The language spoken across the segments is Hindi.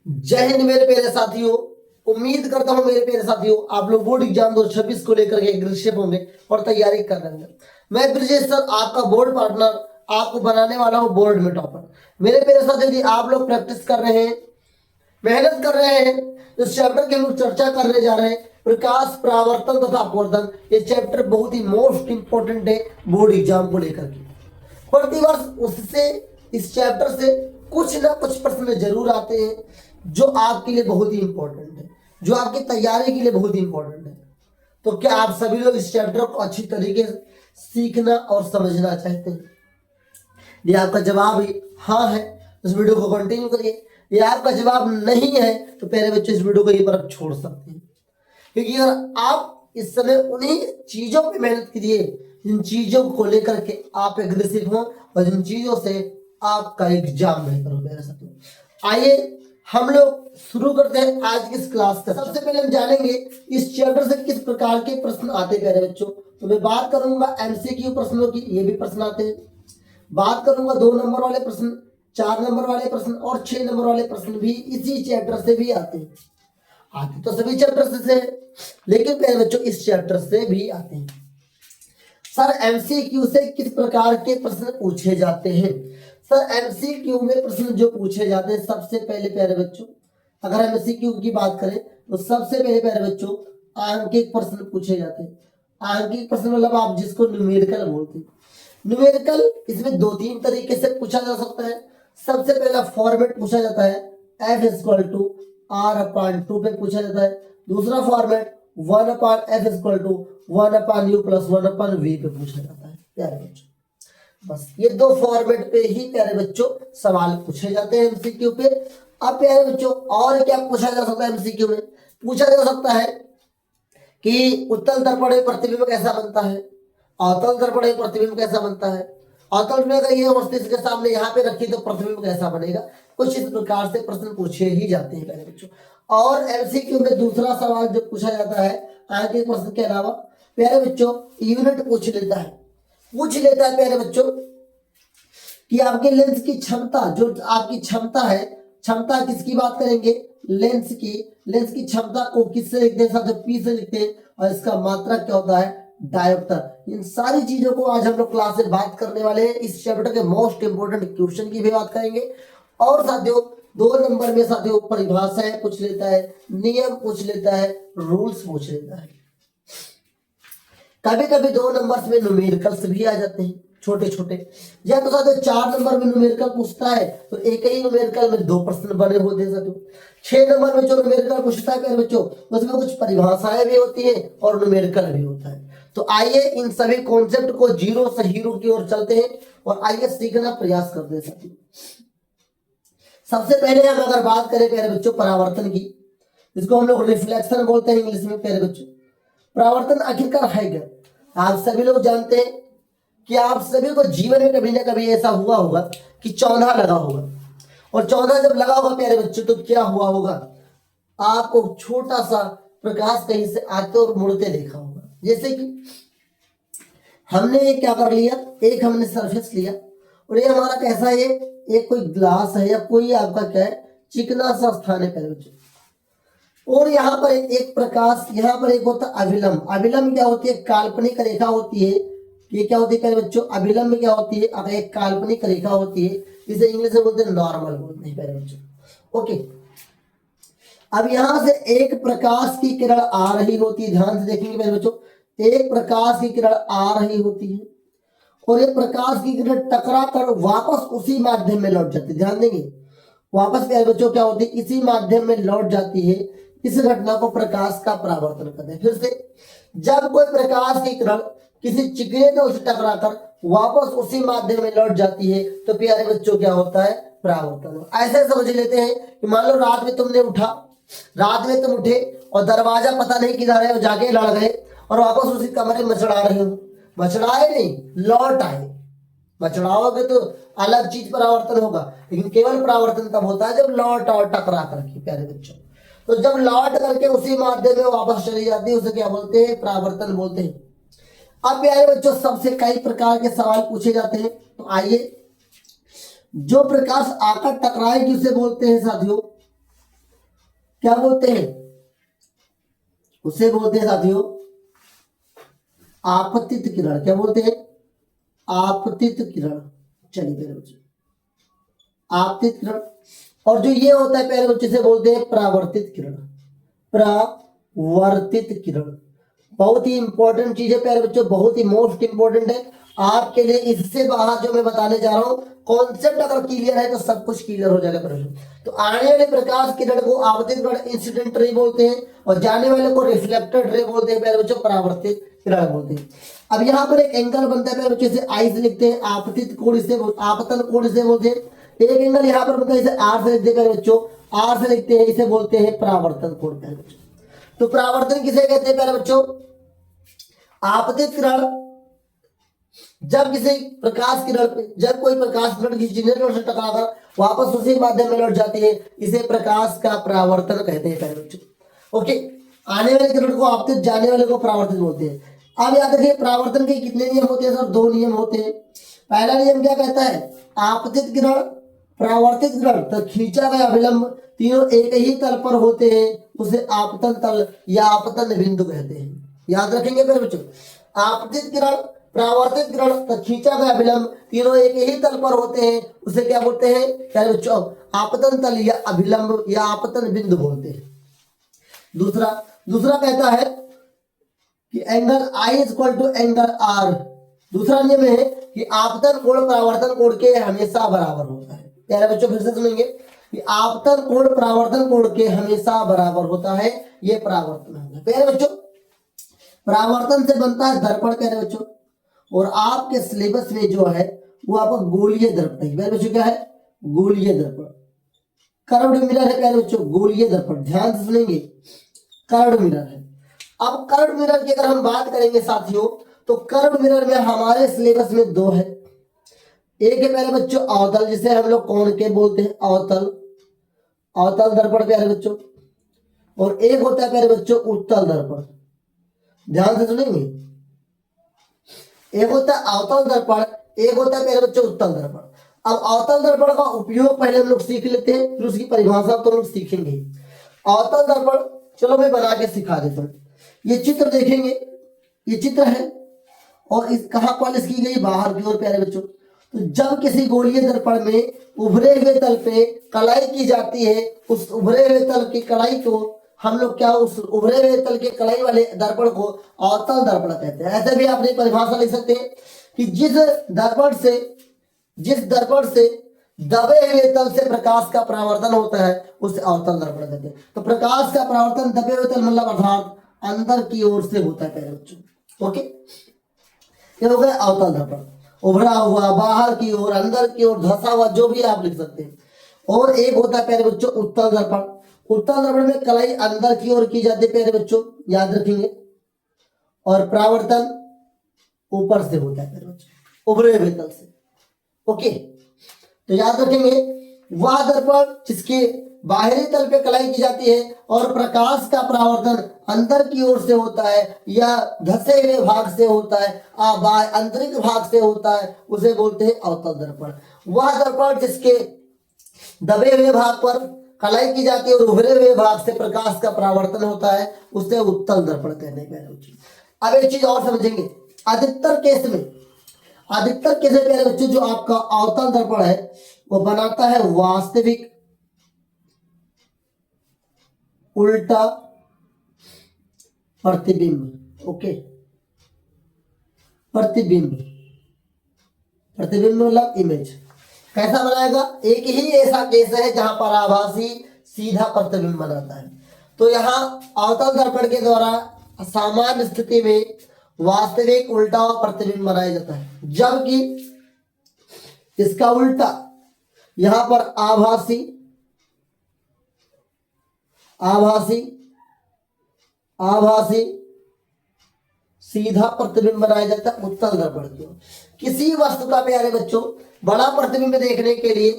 जय हिंद मेरे प्यारे साथियों। उम्मीद करता हूं मेरे प्यारे साथियों आप लोग बोर्ड एग्जाम 2026 को लेकर के अग्रेसिव होंगे और तैयारी कर रहे होंगे। मैं ब्रजेश सर आपका बोर्ड पार्टनर आपको बनाने वाला हूं बोर्ड में टॉपर। मेरे प्यारे साथियों यदि आप लोग प्रैक्टिस कर रहे हैं, मेहनत कर रहे हैं, इस चैप्टर की हम लोग चर्चा करने जा रहे हैं प्रकाश परावर्तन तथा अपवर्तन। ये चैप्टर बहुत ही मोस्ट इंपॉर्टेंट है बोर्ड एग्जाम को लेकर के। प्रतिवर्ष उससे इस चैप्टर से कुछ ना कुछ प्रश्न जरूर आते हैं जो आपके लिए बहुत ही इंपॉर्टेंट है, जो आपकी तैयारी के लिए बहुत ही इंपॉर्टेंट है। तो क्या आप सभी लोग इस चैप्टर को अच्छी तरीके से सीखना और समझना चाहते हैं? यदि आपका जवाब हाँ है तो इस वीडियो को कंटिन्यू करिए। यदि आपका जवाब नहीं है तो प्यारे बच्चे इस वीडियो को यहीं पर छोड़ सकते हैं, क्योंकि अगर आप इस समय उन्हीं चीजों पे मेहनत कीजिए जिन चीजों को लेकर के आप एग्रेसिव हो और जिन चीजों से आपका एग्जाम बेहतर हो। मेरे साथियों आइए हम लोग शुरू करते हैं आज की इस क्लास का। सबसे पहले हम जानेंगे इस चैप्टर से किस प्रकार के प्रश्न आते हैं। प्यारे बच्चों तो मैं बात करूंगा एमसीक्यू प्रश्नों की, ये भी प्रश्न आते हैं। बात करूंगा 2 नंबर वाले प्रश्न, 4 नंबर वाले प्रश्न और 6 नंबर वाले प्रश्न भी इसी चैप्टर से भी आते हैं। आते तो सभी चैप्टर से लेकिन प्यारे बच्चों इस चैप्टर से भी आते हैं। सर एमसीक्यू से किस प्रकार के प्रश्न पूछे जाते हैं? सर एमसीक्यू में प्रश्न जो पूछे जाते हैं, सबसे पहले प्यारे बच्चों अगर एमसीक्यू की बात करें तो सबसे पहले प्यारे बच्चों आंकिक प्रश्न पूछे जाते हैं। आंकिक प्रश्न मतलब आप जिसको न्यूमेरिकल बोलते हैं। न्यूमेरिकल इसमें 2-3 तरीके से पूछा जा सकता है। सबसे पहला फॉर्मेट पूछा जाता है F=R/2 पे पूछा जाता है। दूसरा फॉर्मेट 1/F=1/U+1/V पे पूछा जाता है। प्यारे बच्चों बस ये 2 फॉर्मेट पे ही प्यारे बच्चों सवाल पूछे जाते हैं एमसीक्यू पे। अब प्यारे बच्चों और क्या पूछा जा सकता है एमसीक्यू में? पूछा जा सकता है कि उत्तल दर्पण में प्रतिबिंब कैसा बनता है, अवतल दर्पण में प्रतिबिंब कैसा बनता है, अवतल में अगर ये वस्तु इसके सामने यहाँ पे रखी तो प्रतिबिंब कैसा बनेगा। कुछ इस प्रकार से प्रश्न पूछे ही जाते हैं प्यारे बच्चों। और एमसीक्यू में दूसरा सवाल जो पूछा जाता है आगे प्रश्न के अलावा प्यारे बच्चों यूनिट पूछ लेता है प्यारे बच्चों कि आपके लेंस की क्षमता, जो आपकी क्षमता है, क्षमता किसकी बात करेंगे? लेंस की क्षमता को किससे लिखते हैं? साथ पी से लिखते हैं। और इसका मात्रक क्या होता है? डायोप्टर। इन सारी चीजों को आज हम लोग क्लास में बात करने वाले हैं। इस चैप्टर के मोस्ट इंपोर्टेंट क्वेश्चन की भी बात करेंगे। और साथियों 2 नंबर में साथियों परिभाषाएं पूछ लेता है, नियम पूछ लेता है, रूल्स पूछ लेता है। कभी कभी 2 नंबर में न्यूमेरिकल्स भी आ जाते हैं छोटे छोटे, या तो साथियों 4 नंबर में न्यूमेरिकल पूछता है तो एक ही न्यूमेरिकल में 2 प्रश्न बने होते हैं। साथियों 6 नंबर में जो न्यूमेरिकल पूछता है प्यारे बच्चों उसमें कुछ परिभाषाएं भी होती है और न्यूमेरिकल भी होता है। तो आइए इन सभी कॉन्सेप्ट को जीरो से हीरो की ओर चलते हैं और आइए सीखना प्रयास करते हैं। साथियों सबसे पहले हम अगर बात करें प्यारे बच्चों परावर्तन की, इसको हम लोग रिफ्लेक्शन बोलते हैं इंग्लिश में। प्यारे बच्चों परावर्तन आखिरकार है क्या? आप सभी लोग जानते हैं कि आप सभी को जीवन में कभी ना कभी ऐसा हुआ होगा कि चौंधा लगा होगा, और चौंधा जब लगा होगा प्यारे बच्चों तो क्या हुआ होगा? आपको छोटा सा प्रकाश कहीं से आते और मुड़ते देखा होगा। जैसे कि हमने ये क्या कर लिया, एक हमने सरफेस लिया और ये हमारा कैसा है, एक कोई ग्लास है या कोई आपका क्या है चिकना सा स्थान है प्यारे बच्चों, और यहाँ पर एक प्रकाश, यहाँ पर एक होता है अभिलंब। अभिलंब क्या होती है? काल्पनिक रेखा होती है। ये क्या होती है प्यारे बच्चों? अभिलंब क्या होती है? अगर एक काल्पनिक रेखा होती है, इसे इंग्लिश में बोलते हैं नॉर्मल बोलते हैं प्यारे बच्चों। ओके अब यहां से एक प्रकाश की किरण आ रही होती है, ध्यान से देखेंगे प्यारे बच्चों, एक प्रकाश की किरण आ रही होती है और ये प्रकाश की किरण टकरा कर वापस उसी माध्यम में लौट जाती है। ध्यान देंगे वापस प्यारे बच्चों क्या होती है? इसी माध्यम में लौट जाती है। इस घटना को प्रकाश का परावर्तन कहते हैं। फिर से जब कोई प्रकाश की किरण किसी चिकने में उसे टकरा कर वापस उसी माध्यम में लौट जाती है तो प्यारे बच्चों क्या होता है? परावर्तन। ऐसे समझ लेते हैं कि मान लो रात में तुम उठे और दरवाजा पता नहीं किधर है, जाके लड़ गए और वापस उसी कमरे में मचड़ा रहे हो। मचड़ाए नहीं, लौट आए। मचड़ाओगे तो अलग चीज परावर्तन होगा, लेकिन केवल परावर्तन तब होता है जब लौट और टकरा करके प्यारे बच्चों। तो जब लौट करके उसी माध्यम में वापस चली जाती है उसे क्या बोलते हैं? परावर्तन बोलते हैं। अब प्यारे बच्चों सबसे कई प्रकार के सवाल पूछे जाते हैं। तो आइए जो प्रकाश आकर टकराएगी उसे बोलते हैं साथियों क्या बोलते हैं, उसे बोलते हैं साथियों आपतित किरण। क्या बोलते हैं, आपतित किरण। चलिए प्यारे बच्चों, आपतित किरण। और जो ये होता है प्यारे बच्चों से बोलते हैं परावर्तित किरण। परावर्तित किरण बहुत ही इंपॉर्टेंट चीज है प्यारे बच्चों, बहुत ही मोस्ट इंपॉर्टेंट है आपके लिए। इससे बाहर जो मैं बताने जा रहा हूं कॉन्सेप्ट अगर क्लियर है तो सब कुछ क्लियर हो जाएगा प्यारे बच्चों। तो आने वाले प्रकाश किरण को आपतित किरण इंसिडेंट रे बोलते हैं और जाने वाले को रिफ्लेक्टेड रे बोलते हैं प्यारे बच्चों, परावर्तित किरण बोलते हैं। अब यहाँ पर एक एंगल बनता है प्यारे बच्चों, इसे आई से लिखते हैं, आपतित कोण इसे आपतन कोण इसे बोलते हैं। एक एंगल यहाँ पर बनता है, इसे आर से लिखते हैं बच्चों, आर से लिखते हैं, इसे बोलते हैं परावर्तन कोण प्यारे बच्चों। तो परावर्तन किसे कहते हैं प्यारे बच्चों, आपतित किरण जब किसी प्रकाश किरण जब कोई प्रकाश किरण किसी जनरेटर से टकराकर वापस उसी माध्यम में लौट जाती है, इसे प्रकाश का परावर्तन कहते हैं प्यारे बच्चों। ओके, आने वाले किरण को आपतित, जाने वाले को परावर्तित बोलते हैं। अब याद रखिए परावर्तन के कितने नियम होते हैं सर, दो नियम होते हैं। पहला नियम क्या कहता है, आपतित किरण परावर्तित किरण तो खींचा गया अभिलंब तीनों एक ही तल पर होते हैं, उसे आपतन तल या आपतन बिंदु कहते हैं। याद रखेंगे मेरे बच्चों, आपतित किरण परावर्तित किरण तो खींचा गया अभिलंब तीनों एक ही तल पर होते हैं, उसे क्या बोलते हैं प्यारे बच्चों, आपतन तल या अभिलंब या आपतन बिंदु बोलते हैं। दूसरा कहता है कि angle i is equal to angle r. दूसरा नियम है कि आपतन कोण परावर्तन कोण के हमेशा बराबर होता है। प्यारे बच्चों फिर से सुनेंगे कि आपतन कोण परावर्तन कोण के हमेशा बराबर होता है, ये परावर्तन होगा। प्यारे बच्चों परावर्तन से बनता है दर्पण प्यारे बच्चों, और आपके सिलेबस में जो है वो आपका गोलीय दर्पण है। प्यारे बच्चों क्या है, गोलीय दर्पण। कर्व्ड मिरर है प्यारे बच्चों, गोलीय दर्पण, ध्यान से सुनेंगे, कर्व्ड मिरर है। अब कर्व्ड मिरर की अगर हम बात करेंगे साथियों, तो कर्व्ड मिरर में हमारे सिलेबस में दो है। एक है प्यारे बच्चों अवतल, जिसे हम लोग कौन के बोलते हैं, अवतल, अवतल दर्पण प्यारे बच्चों। और एक होता है प्यारे बच्चों उत्तल दर्पण, ध्यान से सुनेंगे। एक होता है अवतल दर्पण, एक होता है प्यारे बच्चों उत्तल दर्पण। अब अवतल दर्पण का उपयोग पहले हम लोग सीख लेते हैं, फिर उसकी परिभाषा तो हम लोग सीखेंगे। अवतल दर्पण चलो मैं बना के सिखा देता हूँ। ये चित्र देखेंगे, ये चित्र है और इस कहाँ पॉलिश की गई, बाहर की ओर प्यारे बच्चों। तो जब किसी गोलीय दर्पण में उभरे हुए तल पे कलाई की जाती है, उस उभरे हुए तल की कलाई को हम लोग क्या, उस उभरे हुए तल के कलाई वाले दर्पण को अवतल दर्पण कहते हैं। ऐसे भी आपने परिभाषा लिख सकते हैं कि जिस दर्पण से दबे हुए तल से प्रकाश का परावर्तन होता है उसे अवतल दर्पण कहते हैं। तो प्रकाश का परावर्तन दबे हुए तल मतलब अर्थात अंदर की ओर से होता है प्यारे बच्चों। ओके, ये हो गया अवतल दर्पण, उभरा हुआ, बाहर की ओर, अंदर की ओर, धंसा हुआ, जो भी आप लिख सकते हैं। और एक होता है प्यारे बच्चों उत्तल दर्पण। उत्तल दर्पण में कलाई अंदर की ओर की जाती है प्यारे बच्चों, याद रखेंगे। और परावर्तन ऊपर से होता है प्यारे बच्चों, उभरे हुए तल से। ओके, तो याद रखेंगे वह दर्पण जिसके बाहरी तल पे कलाई की जाती है और प्रकाश का परावर्तन अंदर की ओर से होता है या धसे हुए भाग से होता है, आंतरिक भाग से होता है, उसे बोलते हैं अवतल दर्पण। वह दर्पण जिसके दबे हुए भाग पर कलाई की जाती है और उभरे हुए भाग से प्रकाश का परावर्तन होता है, उसे उत्तल दर्पण कहते हैं। अब एक चीज और समझेंगे, अधिकतर केस में प्यारे बच्चों जो आपका अवतल दर्पण है वो बनाता है वास्तविक उल्टा प्रतिबिंब। ओके, प्रतिबिंब मतलब इमेज कैसा बनाएगा, एक ही ऐसा केस है जहां पर आभासी सीधा प्रतिबिंब बनाता है। तो यहाँ अवतल दर्पण के द्वारा सामान्य स्थिति में वास्तविक उल्टा प्रतिबिंब बनाया जाता है, जबकि इसका उल्टा यहां पर आभासी सीधा प्रतिबिंब बनाया जाता है उत्तल दर्पण की ओर। किसी वस्तु का प्यारे बच्चों बड़ा प्रतिबिंब देखने के लिए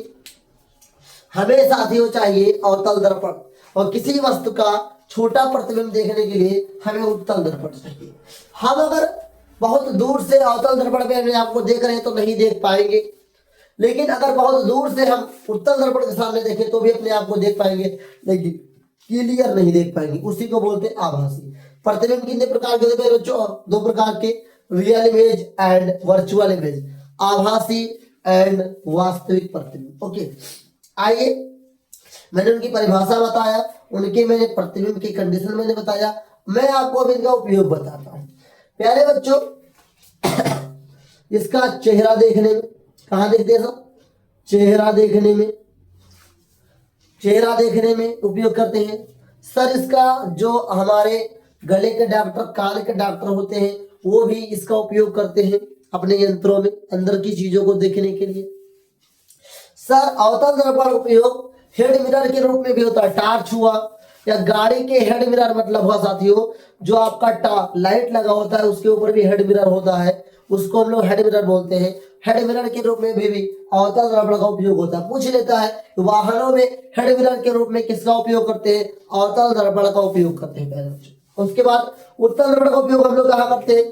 हमें साथियों चाहिए अवतल दर्पण, और किसी वस्तु का छोटा प्रतिबिंब देखने के लिए हमें उत्तल दर्पण चाहिए। हम अगर बहुत दूर से अवतल दर्पण में आपको देख रहे हैं तो नहीं देख पाएंगे, लेकिन अगर बहुत दूर से हम उत्तल दर्पण के सामने देखें तो भी अपने आप को देख पाएंगे। लेकिन क्लियर नहीं देख पाएंगे, उसी को बोलते हैं आभासी। प्रतिबिंब कितने प्रकार के होते हैं बच्चों? दो प्रकार के, real image and virtual image, आभासी एंड वास्तविक प्रतिबिंब। ओके, आइए, मैंने उनकी परिभाषा बताया, उनके मैंने प्रतिबिंब की कंडीशन मैंने बताया, मैं आपको अब इनका उपयोग बताता हूं। प्यारे बच्चों, इसका चेहरा देखने में, कहां देखते हैं सब? चेहरा देखने में, चेहरा देखने में उपयोग करते हैं। सर, इसका जो हमारे गले के डॉक्टर, कान के डॉक्टर होते हैं, वो भी इसका उपयोग करते हैं अपने यंत्रों में अंदर की चीजों को देखने के लिए। सर, अवतल दर्पण उपयोग हेड मिरर के रूप में भी होता है। टॉर्च हुआ या गाड़ी के हेड मिरर मतलब हुआ साथियों, जो आपका लाइट लगा होता है उसके ऊपर भी हेड मिरर होता है, उसको हम लोग हेड मिरर बोलते हैं। हेड मिरर के रूप में भी अवतल दर्पण का उपयोग होता है। पूछ लेता है वाहनों में हेड मिरर के रूप में किसका उपयोग करते हैं? अवतल दर्पण का उपयोग करते हैं। उसके बाद उत्तल दर्पण का उपयोग हम लोग कहाँ करते हैं?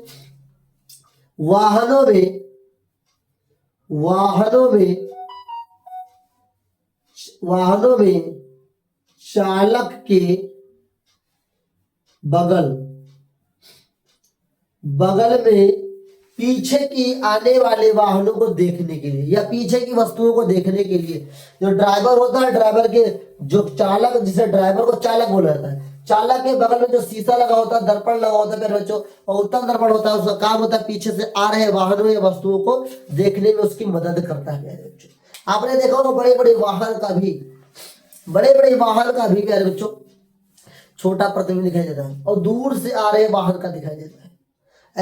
वाहनों में, वाहनों में चालक के बगल में पीछे की आने वाले वाहनों को देखने के लिए या पीछे की वस्तुओं को देखने के लिए। जो ड्राइवर होता है, ड्राइवर के जो चालक, जिसे ड्राइवर को चालक बोला जाता है, चालक के बगल में जो शीशा लगा होता है, दर्पण लगा होता है प्यारे बच्चों, और उत्तल दर्पण होता है, उसका काम होता है पीछे से आ रहे वाहनों या वस्तुओं को देखने में उसकी मदद करता है प्यारे बच्चों। आपने देखा होगा बड़े बड़े वाहन का भी प्यारे बच्चों छोटा प्रतिबिंब दिखाई देता है और दूर से आ रहे वाहन का दिखाई देता है।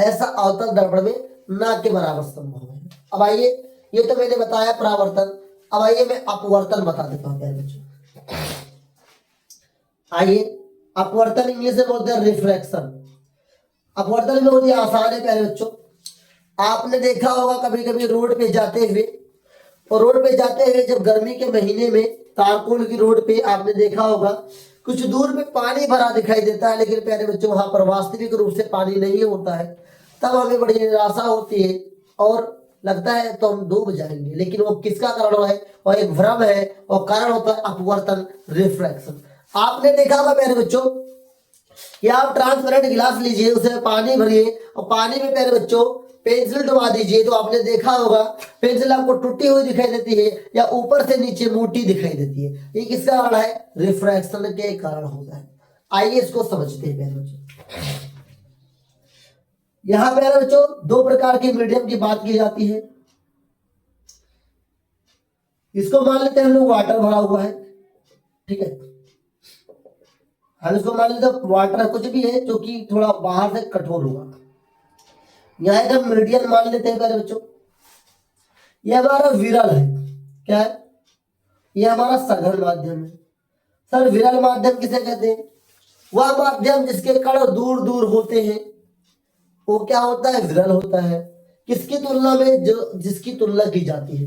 ऐसा अवतल दर्पण में ना के बराबर संभव है। अब आइए, ये तो मैंने बताया परावर्तन, अब आइए मैं अपवर्तन बता देता हूँ प्यारे बच्चों। आइए, अपवर्तन इंग्लिश में बोलते हैं रिफ्रैक्शन। अपवर्तन में बहुत ही आसान है प्यारे बच्चों। आपने देखा होगा कभी कभी रोड पे जाते हुए, और रोड पे जाते हुए जब गर्मी के महीने में तारकोल की रोड पे आपने देखा होगा कुछ दूर में पानी भरा दिखाई देता है, लेकिन प्यारे बच्चों वहां पर वास्तविक रूप से पानी नहीं होता है। तब हमें बड़ी निराशा होती है और लगता है तो हम डूब जाएंगे, लेकिन वो किसका कारण है? और एक भ्रम है, और कारण होता है अपवर्तन, रिफ्रैक्शन। आपने देखा होगा प्यारे बच्चों कि आप ट्रांसपेरेंट गिलास लीजिए, उसमें पानी भरिए और पानी में प्यारे बच्चों पेंसिल डुबा दीजिए, तो आपने देखा होगा पेंसिल आपको टूटी हुई दिखाई देती है या ऊपर से नीचे मोटी दिखाई देती है। ये किसका कारण है? रिफ्रैक्शन के कारण होता है। आइए इसको समझते हैं प्यारे बच्चों। यहां प्यारे बच्चों दो प्रकार के मीडियम की बात की जाती है। इसको मान लेते हैं हम लोग वाटर भरा हुआ है, ठीक है, हम इसको मान लेते हैं वाटर कुछ भी है जो कि थोड़ा बाहर से कठोर होगा। यहाँ एक हम मीडियम मान लेते हैं प्यारे बच्चों, ये हमारा विरल है। क्या है? ये हमारा सघन माध्यम है। सर, विरल माध्यम किसे कहते हैं? वह माध्यम जिसके कण दूर दूर होते हैं वो क्या होता है? विरल होता है। किसकी तुलना में? जो जिसकी तुलना की जाती है।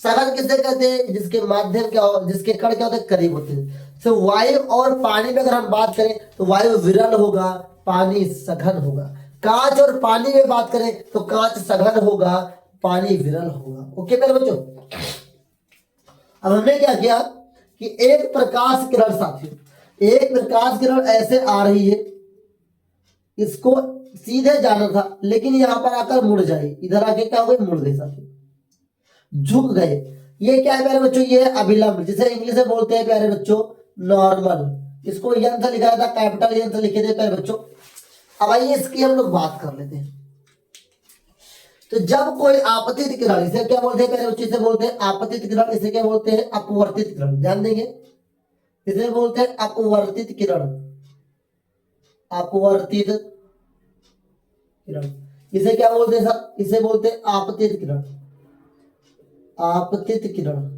सघन किसे कहते हैं? जिसके माध्यम क्या हो, जिसके कण क्या होते हैं? करीब होते हैं। तो वायु और पानी में अगर हम बात करें तो वायु विरल होगा, पानी सघन होगा। कांच और पानी में बात करें तो कांच सघन होगा, पानी विरल होगा। ओके मेरे बच्चों, अब हमने क्या किया कि एक प्रकाश किरण साथियों, एक प्रकाश किरण ऐसे आ रही है, इसको सीधे जाना था लेकिन यहां पर आकर मुड़ जाए, इधर आके क्या हो गई? मुड़ गई साथियों, झुक गए। ये क्या है प्यारे बच्चों? ये है अभिलंब, जिसे इंग्लिश में बोलते हैं प्यारे बच्चों नॉर्मल। इसको यन से लिखा था, कैपिटल यन से लिखे थे प्यारे बच्चों। अब आइए इसकी हम लोग बात कर लेते हैं। तो जब कोई आपतित किरण, इसे क्या बोलते हैं प्यारे बच्चों? इसे बोलते हैं आपतित किरण, इसे क्या बोलते हैं? अपवर्तित किरण। ध्यान देंगे, इसे बोलते हैं अपवर्तित किरण, अपवर्तित किरण। इसे क्या बोलते हैं सर? इसे बोलते हैं आपतित किरण, आपतित किरण।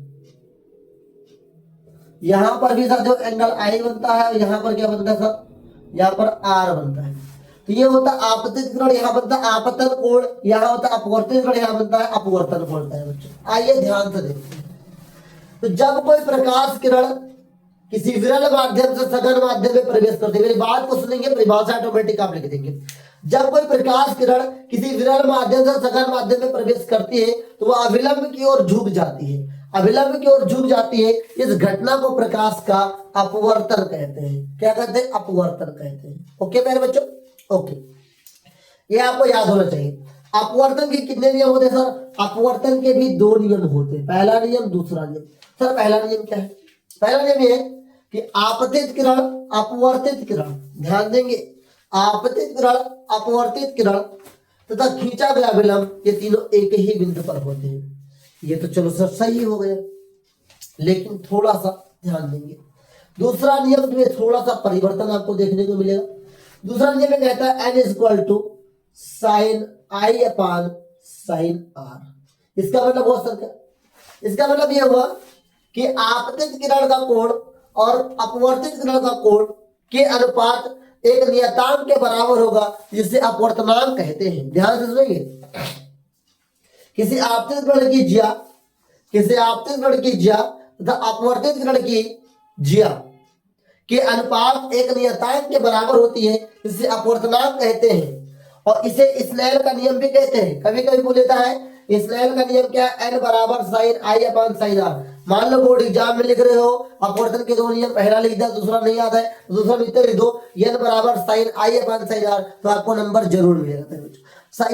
यहां पर भी साथियों एंगल आई बनता है, यहां पर क्या बनता है सर? यहां पर आर बनता है। तो ये होता है आपतित किरण, यहां बनता है आपतन कोण, यहां होता है अपवर्तित किरण, यहां बनता है अपवर्तन कोण बच्चों। आइए ध्यान से देखते हैं। तो जब कोई प्रकाश किरण किसी विरल माध्यम से सघन माध्यम में प्रवेश करती है, मेरी बात को सुनेंगे, परिभाषा ऑटोमेटिक आप लिख देंगे। जब कोई प्रकाश किरण किसी विरल माध्यम से सघन माध्यम में प्रवेश करती है तो वह अविलंब की ओर झुक जाती है। अभिलंब की ओर झुक जाती है, इस घटना को प्रकाश का अपवर्तन कहते हैं। क्या कहते हैं? अपवर्तन कहते हैं। ओके मेरे बच्चों, ओके, ये आपको याद होना चाहिए। अपवर्तन के कितने नियम होते हैं सर? अपवर्तन के भी 2 नियम होते हैं, पहला नियम, दूसरा नियम। सर पहला नियम क्या है? पहला नियम ये है कि आपतित किरण, अपवर्तित किरण, ध्यान देंगे, आपतित किरण, अपवर्तित किरण तथा खींचा गया विलंब, ये तीनों एक ही बिंदु पर होते हैं। ये तो चलो सर सही हो गया, लेकिन थोड़ा सा ध्यान देंगे। दूसरा नियम में थोड़ा सा परिवर्तन आपको देखने को मिलेगा। दूसरा नियम में कहता है n equal to sine i upon sine r. इसका मतलब हुआ सर क्या? इसका मतलब यह हुआ कि आपतित किरण का कोण और अपवर्तित किरण का कोण के अनुपात एक नियतांक के बराबर होगा, जिसे अपवर्तनांक कहते हैं। ध्यान से सुनेंगे। किसी आपतित किरण की ज्या, किसी आपतित किरण की ज्या तथा अपवर्तित किरण की ज्या के अनुपात एक नियतांक के बराबर होती है, जिसे अपवर्तनांक कहते हैं। और इसे स्नेल का नियम भी कहते हैं। कभी कभी बोल देता है स्नेल का नियम क्या है? n बराबर sine i upon sine r. मान लो बोर्ड एग्जाम में लिख रहे हो अपवर्तन के 2 नियम, पहला लिख दिया, दूसरा नहीं याद है तो दूसरा लिखते लिख दो n बराबर sine i upon sine r, तो आपको नंबर जरूर मिलेगा।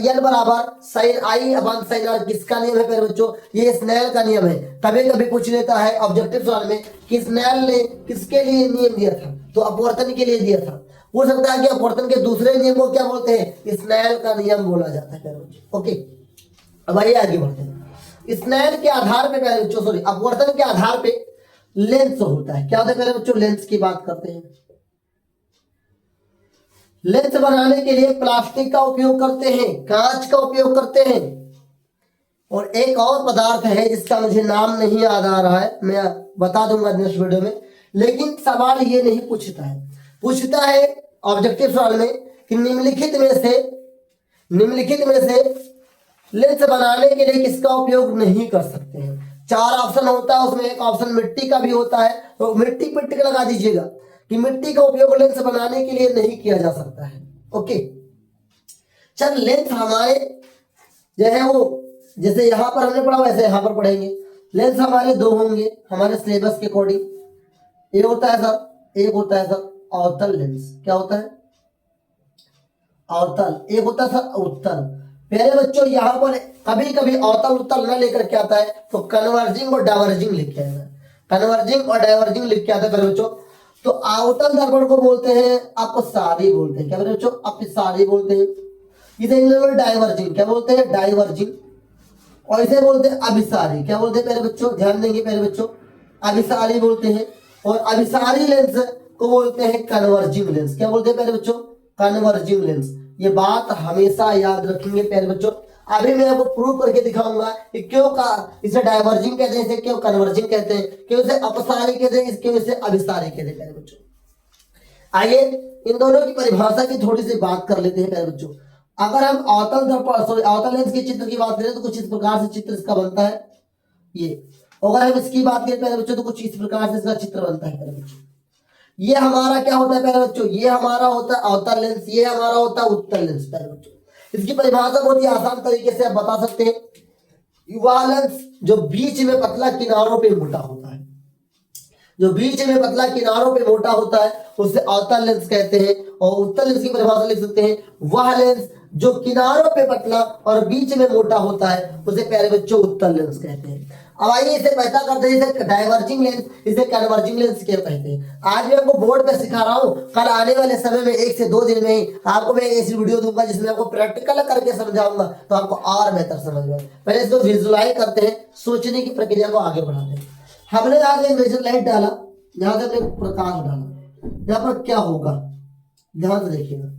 n बराबर sine i upon sine r किसका नियम है मेरे बच्चों? ये स्नेल का नियम है। कभी कभी पूछ लेता है ऑब्जेक्टिव सवाल में कि स्नेल ने किसके लिए नियम दिया था? तो अपवर्तन के लिए दिया था। हो सकता है कि अपवर्तन के दूसरे नियम को क्या बोलते हैं? स्नेल का नियम बोला जाता है मेरे बच्चों। ओके, अब आइए आगे बढ़ते हैं। स्नेल के आधार पे मेरे बच्चों, सॉरी, अपवर्तन के आधार पे लेंस होता है। क्या होता है मेरे बच्चों? लेंस की बात करते हैं। लेंस बनाने के लिए प्लास्टिक का उपयोग करते हैं, कांच का उपयोग करते हैं, और एक और पदार्थ है जिसका मुझे नाम नहीं याद आ रहा है, मैं बता दूंगा नेक्स्ट वीडियो में। लेकिन सवाल ये नहीं पूछता है, पूछता है ऑब्जेक्टिव सवाल में कि निम्नलिखित में से लेंस बनाने के लिए किसका उपयोग नहीं कर सकते हैं? 4 ऑप्शन होता है, उसमें एक ऑप्शन मिट्टी का भी होता है, तो मिट्टी पे टिक लगा दीजिएगा कि मिट्टी का उपयोग लेंस बनाने के लिए नहीं किया जा सकता है। ओके, चल लेंस हमारे जो है वो जैसे यहां पर हमने पढ़ा वैसे यहां पर पढ़ेंगे। लेंस हमारे 2 होंगे हमारे सिलेबस के अकॉर्डिंग। एक होता है सर अवतल लेंस। क्या होता है? अवतल। एक होता है सर उत्तल। मेरे बच्चों यहाँ पर कभी कभी अवतल उत्तल न लेकर के आता है तो कन्वर्जिंग और डाइवर्जिंग लिख के आता है, कन्वर्जिंग और डाइवर्जिंग लिख के आता है मेरे बच्चों। तो अवतल दर्पण को बोलते हैं अपसारी बोलते हैं। क्या मेरे बच्चों? अपसारी बोलते हैं। इसे इंग्लिश में डाइवर्जिंग क्या बोलते हैं? डाइवर्जिंग। और इसे बोलते हैं अभिसारी। क्या बोलते हैं मेरे बच्चों? ध्यान देंगे मेरे बच्चों, अभिसारी बोलते हैं। और अभिसारी लेंस को बोलते हैं कन्वर्जिंग लेंस। क्या बोलते हैं मेरे बच्चों? Converging lens. ये बात हमेशा याद रखेंगे प्यारे बच्चों। अभी मैं आपको प्रूव करके दिखाऊंगा कि क्यों का इसे डाइवर्जिंग कहते हैं, इसे क्यों कन्वर्जिंग कहते हैं, क्यों इसे अपसारी कहते हैं, क्यों इसे अभिसारी कहते हैं प्यारे बच्चों। आइए इन दोनों की परिभाषा की थोड़ी सी बात कर लेते हैं प्यारे बच्चों। अगर हम अवतल दर्पण सॉरी अवतल लेंस के चित्र की बात करें तो कुछ इस प्रकार से चित्र इसका बनता है ये। अगर हम इसकी बात करें प्यारे बच्चों तो कुछ इस प्रकार से इसका चित्र बनता है प्यारे बच्चों। ये हमारा क्या होता है प्यारे बच्चों? ये हमारा होता है अवतल लेंस, ये हमारा होता है उत्तल लेंस प्यारे बच्चों। इसकी परिभाषा बहुत ही आसान तरीके से आप बता सकते हैं। वह लेंस जो बीच में पतला किनारों पे मोटा होता है, जो बीच में पतला किनारों पे मोटा होता है उसे अवतल लेंस कहते हैं। और उत्तल लेंस की परिभाषा लिख सकते हैं, वह लेंस जो किनारों पे पतला और बीच में मोटा होता है उसे प्यारे बच्चों उत्तल लेंस कहते हैं। अब आइए इसे पता करते हैं, इसे डाइवर्जिंग लेंस, इसे कन्वर्जिंग लेंस क्यों कहते हैं। आज मैं आपको बोर्ड पे सिखा रहा हूँ, कल आने वाले समय में 1 से 2 दिन में ही आपको मैं ऐसी वीडियो दूंगा जिसमें आपको प्रैक्टिकल करके समझाऊंगा, तो आपको और बेहतर समझ में। पहले इसको विजुअलाइज करते हैं, सोचने की प्रक्रिया को आगे बढ़ाते हैं। हमने यहाँ से लेजर लाइट डाला, यहाँ से हमने प्रकाश डाला, यहाँ पर क्या होगा ध्यान से देखिएगा।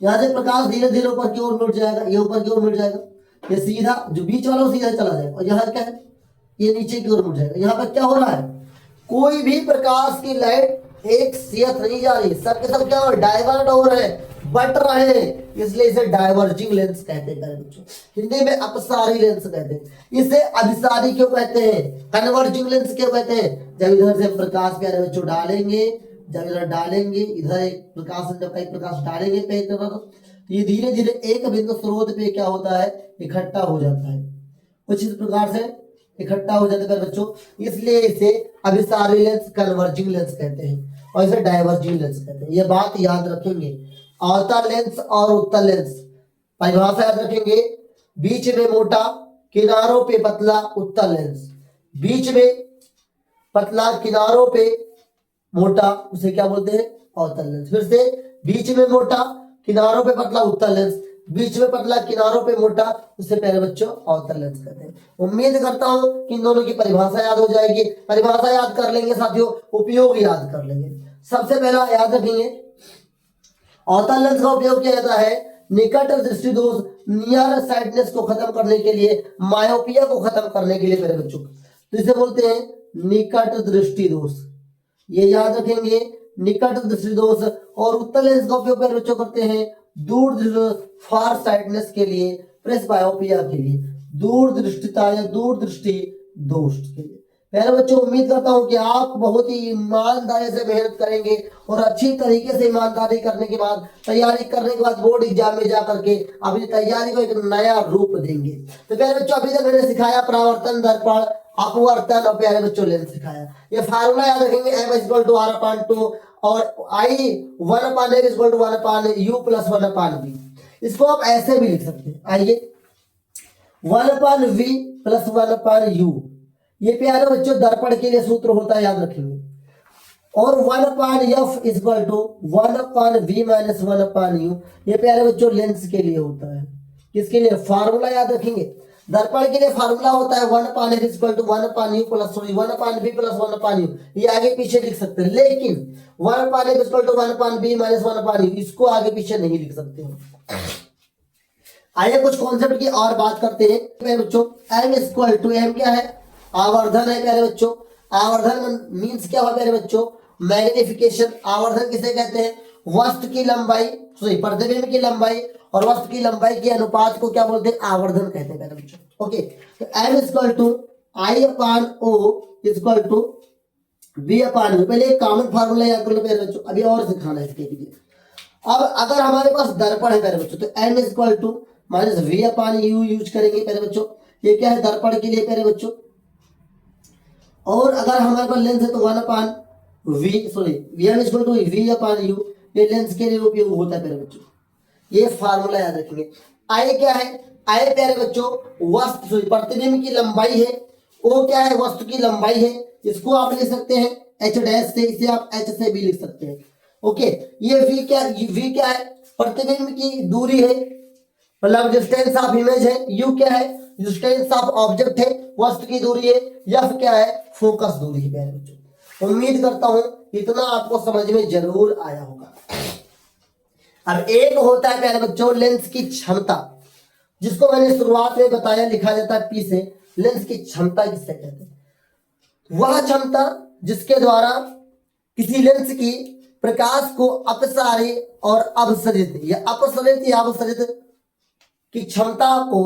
यहाँ से प्रकाश धीरे धीरे ऊपर की ओर मुड़ जाएगा, ये ऊपर की ओर मुड़ जाएगा, ये सीधा जो बीच वाला वो सीधा चला जाएगा, और यहाँ क्या है ये नीचे की ओर मुड़ जाएगा। यहाँ पर क्या हो रहा है? कोई भी प्रकाश की लाइट एक सीधा नहीं जा रही, सब के सब क्या हो रहा है? डाइवर्ट हो रहे हैं, बट रहे हैं, इसलिए इसे डाइवर्जिंग लेंस कहते हैं बच्चों। हिंदी में अपसारी लेंस कहते हैं। इसे अभिसारी क्यों कहते हैं? कन्वर्जिंग लेंस क्यों कहते हैं? जब इधर से प्रकाश प्यारे बच्चों डालेंगे, जब इधर डालेंगे, इधर एक प्रकाश जब कई प्रकाश डालेंगे पे तो ये धीरे धीरे एक बिंदु स्रोत पे क्या होता है? इकट्ठा हो जाता है। कुछ इस प्रकार से इकट्ठा हो जाते हैं प्यारे बच्चों, इसलिए इसे अभिसारी लेंस कन्वर्जिंग लेंस कहते हैं और इसे डाइवर्जिंग लेंस कहते हैं। ये बात याद रखेंगे, अवतल लेंस और उत्तल लेंस परिभाषा याद रखेंगे। बीच में मोटा, किनारों पे पतला, उत्तल लेंस। बीच में पतला, किनारों पे मोटा, उसे क्या बोलते हैं? अवतल लेंस। फिर से, बीच में मोटा, किनारों पे पतला, उत्तल लेंस। बीच में पतला, किनारों पे मोटा, उसे प्यारे बच्चों अवतल लेंस कहते हैं। उम्मीद करता हूं कि इन दोनों की परिभाषा याद हो जाएगी। परिभाषा याद कर लेंगे साथियों, उपयोग याद कर लेंगे। सबसे पहला याद रखेंगे, अवतल लेंस का उपयोग किया जाता है निकट दृष्टि दोष, नियर साइटनेस को खत्म करने के लिए, मायोपिया को खत्म करने के लिए प्यारे बच्चों। तो इसे बोलते हैं निकट दृष्टि दोष, ये याद रखेंगे, निकट दृष्टि दोष। और उत्तल लेंस का उपयोग प्यारे बच्चों करते हैं दूर दृष्टि, फार साइटनेस के लिए, प्रेसबायोपिया के लिए, दूर दृष्टिता या दूर दृष्टि दोष के लिए। प्यारे बच्चों, उम्मीद करता हूं कि आप बहुत ही ईमानदारी से मेहनत करेंगे और अच्छी तरीके से ईमानदारी करने के बाद, तैयारी करने के बाद बोर्ड एग्जाम में जा करके अपनी तैयारी को एक नया रूप देंगे। तो प्यारे बच्चों, अभी तक मैंने सिखाया परावर्तन, दर्पण, अपवर्तन और प्यारे बच्चों लेंस सिखाया। ये फार्मूला याद रखेंगे, m=r/2 और I 1/f=1/u + 1/v। इसको आप ऐसे भी लिख सकते हैं, आइए 1/v + 1/u, ये प्यारे बच्चों दर्पण के लिए सूत्र होता है, याद रखेंगे। और 1/f = 1/v - 1/u, ये प्यारे बच्चों लेंस के लिए होता है। किसके लिए? फार्मूला याद रखेंगे। दर्पण के लिए फार्मूला होता है 1/f = 1/u + 1/v + 1/u, ये आगे पीछे लिख सकते हैं। लेकिन 1/f = 1/v - 1/u, इसको आगे पीछे नहीं लिख सकते हो। आइए कुछ कॉन्सेप्ट की और बात करते हैं प्यारे बच्चों। m क्या है? आवर्धन है प्यारे बच्चों। आवर्धन मीन्स क्या है प्यारे बच्चों? मैग्निफिकेशन। आवर्धन किसे कहते हैं? वस्तु की लंबाई, सॉरी प्रतिबिंब की लंबाई और वस्तु की लंबाई के अनुपात को क्या बोलते हैं? आवर्धन कहते हैं प्यारे बच्चों। ओके, तो m = I/O = V/U। पहले एक कॉमन फार्मूला याद कर लो प्यारे बच्चों, अभी और सिखाना है इसके लिए। अब अगर हमारे पास दर्पण है प्यारे बच्चों, तो m = -V/U यूज करेंगे प्यारे बच्चों। ये क्या है? दर्पण के लिए प्यारे बच्चों। और अगर हमारे पास लेंस है तो 1/V, सॉरी m = V/U, ये लेंस के लिए उपयोग होता है प्यारे बच्चों। ये फार्मूला याद रखेंगे। I क्या है? I प्यारे बच्चों वस्तु, सॉरी प्रतिबिंब की लंबाई है। O क्या है? वस्तु की लंबाई है। इसको आप लिख सकते हैं h' से, इसे आप h से भी लिख सकते हैं। ओके, ये V क्या है? प्रतिबिंब की दूरी है, मतलब डिस्टेंस ऑफ इमेज है। U क्या है? डिस्टेंस ऑफ ऑब्जेक्ट है, वस्तु की दूरी है। F क्या है? फोकस दूरी है प्यारे बच्चों। उम्मीद करता हूं इतना आपको समझ में जरूर आया होगा। अब एक होता है प्यारे बच्चों लेंस की क्षमता, जिसको मैंने शुरुआत में बताया, लिखा जाता है P से। लेंस की क्षमता किससे कहते हैं? वह क्षमता जिसके द्वारा किसी लेंस की प्रकाश को अपसारी और अपसरित या अपसरित या अपसरित की क्षमता को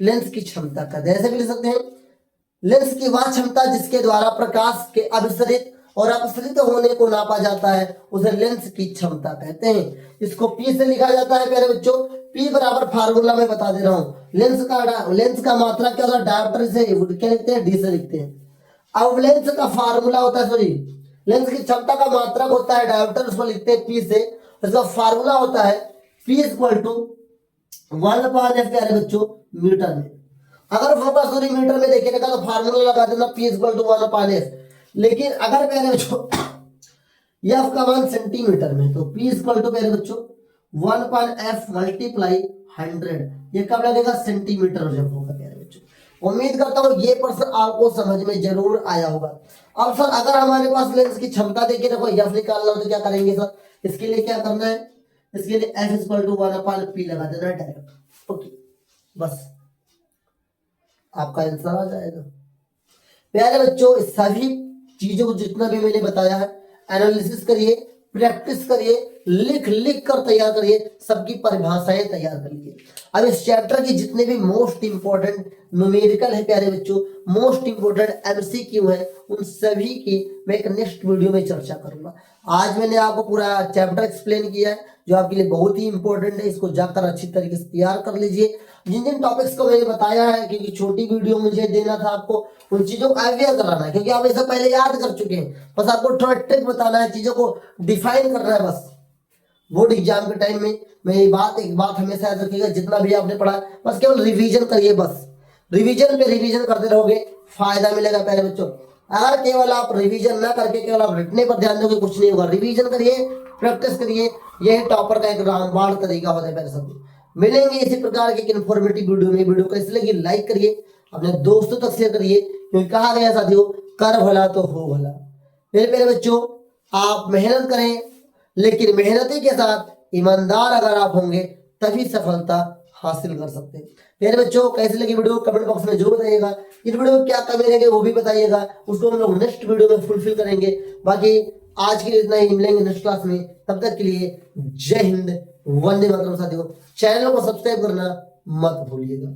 लेंस की क्षमता कहते हैं। ऐसे भी लिख सकते हैं, लेंस की वह क्षमता जिसके द्वारा प्रकाश के अपसरित और अपसरित होने को नापा जाता है, उसे लेंस की क्षमता कहते हैं। इसको P से लिखा जाता है प्यारे बच्चों। P बराबर फार्मूला में बता दे रहा हूं। लेंस का मात्रा क्या होता है? डायोप्टर से क्या लिखते हैं? D से लिखते हैं। अब लेंस का फार्मूला होता है, सॉरी लेंस की क्षमता का मात्रक होता है डायोप्टर, उसको लिखते हैं P से। इसका फार्मूला होता है P = 1/f प्यारे बच्चों मीटर में। अगर फोकस दूरी मीटर में देखेगा तो फार्मूला लगा देना P = 1/f। लेकिन अगर प्यारे बच्चों f का मान सेंटीमीटर में, तो P = प्यारे बच्चों 1/f × 100। ये कब लगेगा? सेंटीमीटर जब होगा प्यारे बच्चों। उम्मीद करता हूँ ये प्रश्न आपको समझ में जरूर आया होगा। अब सर अगर हमारे पास लेंस की क्षमता देखिए, देखो f निकालना हो तो क्या करेंगे सर? इसके लिए क्या करना है? इसके लिए f = 1/p लगा देना है डायरेक्ट। ओके, बस आपका आंसर आ जाएगा। प्यारे बच्चों, सभी चीजों को जितना भी मैंने बताया है एनालिसिस करिए, प्रैक्टिस करिए, लिख लिख कर तैयार करिए, सबकी परिभाषाएं तैयार करिए। अब इस चैप्टर की जितने भी मोस्ट इंपॉर्टेंट न्यूमेरिकल है प्यारे बच्चों, मोस्ट इंपॉर्टेंट एमसीक्यू है, उन सभी की मैं एक नेक्स्ट वीडियो में चर्चा करूंगा। आज मैंने आपको पूरा चैप्टर एक्सप्लेन किया है जो आपके लिए बहुत ही इंपॉर्टेंट है, इसको जाकर अच्छी तरीके से तैयार कर लीजिए। जिन जिन टॉपिक्स को मैंने बताया है, क्योंकि छोटी वीडियो मुझे देना था आपको, उन चीजों को अवेयर कराना है, क्योंकि आप इसे पहले याद कर चुके हैं, बस आपको थोड़ा ट्रिक बताना है, चीजों को डिफाइन करना है। बस बोर्ड एग्जाम के टाइम में मैं एक बात हमेशा याद रखिएगा, जितना भी आपने पढ़ा बस केवल रिवीजन करिए, बस रिवीजन पे रिवीजन करते रहोगे, फायदा मिलेगा प्यारे बच्चों। अगर केवल आप रिवीजन ना करके केवल आप रटने पर ध्यान दोगे, कुछ नहीं होगा। रिवीजन करिए, प्रैक्टिस करिए, यही टॉपर का एक रामबाण तरीका होता है प्यारे सभी। मिलेंगे इसी प्रकार के इन्फॉर्मेटिव वीडियो में। वीडियो कैसी लगी लाइक करिए, अपने दोस्तों तक शेयर करिए, क्योंकि कहा गया साथियों, कर भला तो हो भला। मेरे प्यारे बच्चों, आप मेहनत करें, लेकिन मेहनती के साथ ईमानदार अगर आप होंगे तभी सफलता हासिल कर सकते हैं। मेरे बच्चों, कैसी लगी वीडियो कमेंट बॉक्स में जो बताइएगा। इस वीडियो में क्या कमी रहेगी वो भी बताइएगा, उसको हम लोग नेक्स्ट वीडियो में फुलफिल करेंगे। बाकी आज के लिए इतना ही, मिलेंगे नेक्स्ट क्लास में। तब तक के लिए जय हिंद, वंदे मातरम। साथियों, चैनल को सब्सक्राइब करना मत भूलिएगा।